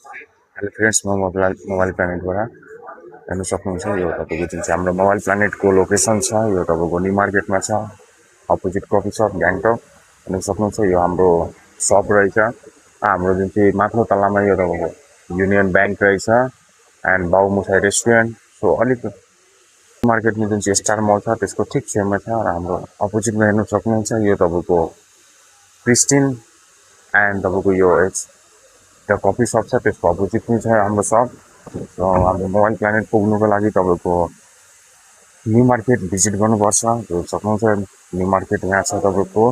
Hello friends, म mobile प्लानेटबाट हेर्न सक्नुहुन्छ। यो तपाईँको जुन चाहिँ हाम्रो मोबाइल प्लानेटको लोकेसन छ, यो तपाईँको न्यू मार्केटमा छ, अपोजिट कफी सप गान्तोक। हेर्न सक्नुहुन्छ, यो हाम्रो सप रहेछ। हाम्रो जुन चाहिँ माथिल्लो तल्लामा यो तपाईँको युनियन ब्याङ्क रहेछ एन्ड बाउमुसाई रेस्टुरेन्ट। सो अलिक मार्केटमा जुन चाहिँ स्टार मल छ त्यसको ठिक छेउमा छ र हाम्रो अपोजिटमा हेर्न सक्नुहुन्छ, यो तपाईँको क्रिस्टिन एन्ड तपाईँको यो त्यो कफी सप छ, त्यसको अपोजिटमै छ हाम्रो सप। र हाम्रो मोबाइल प्लानेट पुग्नुको लागि तपाईँको न्यू मार्केट भिजिट गर्नुपर्छ। हेर्न सक्नुहुन्छ, न्यू मार्केट यहाँ छ तपाईँको।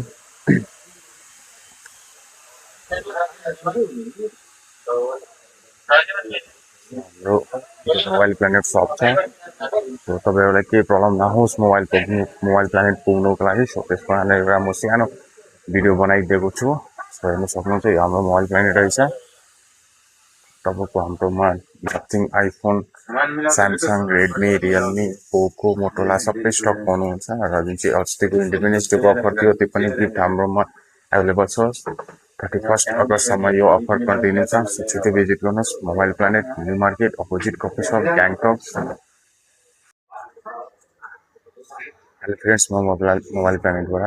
हाम्रो मोबाइल प्लानेट सप छ। सो तपाईँहरूलाई केही प्रब्लम नहोस् मोबाइल प्लानेट पुग्नुको लागि। सो त्यसको लागि एउटा म सानो भिडियो बनाइदिएको छु। सो हेर्न सक्नुहुन्छ, यो हाम्रो मोबाइल प्लानेट रहेछ। तपाईँको हाम्रोमा nothing, iPhone, Samsung, Redmi, Realme, पोको, मोटोला सबै स्टक पाउनुहुन्छ। र जुन चाहिँ अस्तिको इन्डिपेन्डेन्स डेको अफर थियो त्यो पनि गिफ्ट हाम्रोमा एभाइलेबल छ। 31 अगस्तसम्म यो अफर कन्टिन्यू छ। छिटो भिजिट गर्नुहोस् mobile planet new market opposite coffee shop Gangtok. Hello friends, म मोबाइल प्लानेटबाट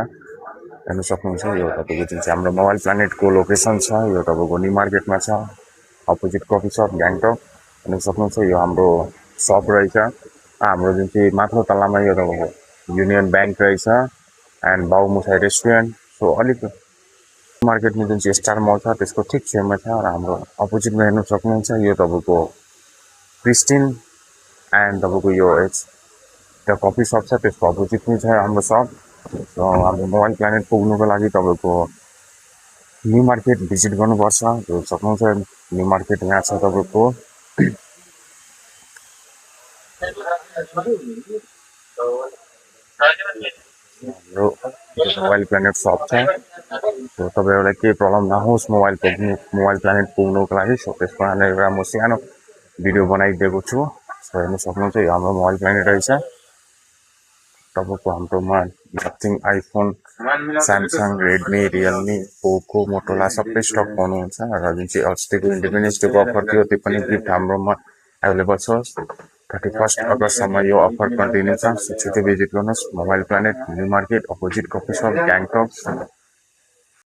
हेर्न सक्नुहुन्छ। यो तपाईँको जुन चाहिँ हाम्रो मोबाइल प्लानेटको लोकेसन छ, यो तपाईँको न्यू मार्केटमा छ, अपोजिट कफी सप गान्तोक। हेर्न सक्नुहुन्छ, यो हाम्रो सप रहेछ। हाम्रो जुन चाहिँ माथिल्लो तल्लामा यो तपाईँको युनियन ब्याङ्क रहेछ एन्ड बाउमुसाई रेस्टुरेन्ट। सो अलिक मार्केटमा जुन चाहिँ स्टार मल छ त्यसको ठिक छेउमा छ र हाम्रो अपोजिटमा हेर्न सक्नुहुन्छ, यो तपाईँको क्रिस्टिन एन्ड तपाईँको यो त्यो कफी सप छ, त्यसको अपोजिटमै छ हाम्रो सप। र हाम्रो मोबाइल प्लानेट पुग्नुको लागि तपाईँको न्यू मार्केट भिजिट गर्नुपर्छ। हेर्न सक्नुहुन्छ, न्यू मार्केट यहाँ छ तपाईँको। हाम्रो मोबाइल प्लानेट सप छ। सो तपाईँहरूलाई केही प्रब्लम नहोस् मोबाइल प्लानेट पुग्नुको लागि। सो त्यसको लागि एउटा म सानो भिडियो बनाइदिएको छु। सो हेर्न सक्नुहुन्छ, यो हाम्रो मोबाइल प्लानेट रहेछ। तपाईँको हाम्रोमा nothing, iPhone, Samsung, Redmi, Realme, पोको, मोटोला सबै स्टक पाउनुहुन्छ। र जुन चाहिँ अस्तिको इन्डिपेन्डेन्स डेको अफर थियो त्यो पनि गिफ्ट हाम्रोमा एभाइलेबल छ। 31 अगस्तसम्म यो अफर कन्टिन्यू छ। छिटो भिजिट गर्नुहोस् mobile planet new market opposite coffee shop Gangtok.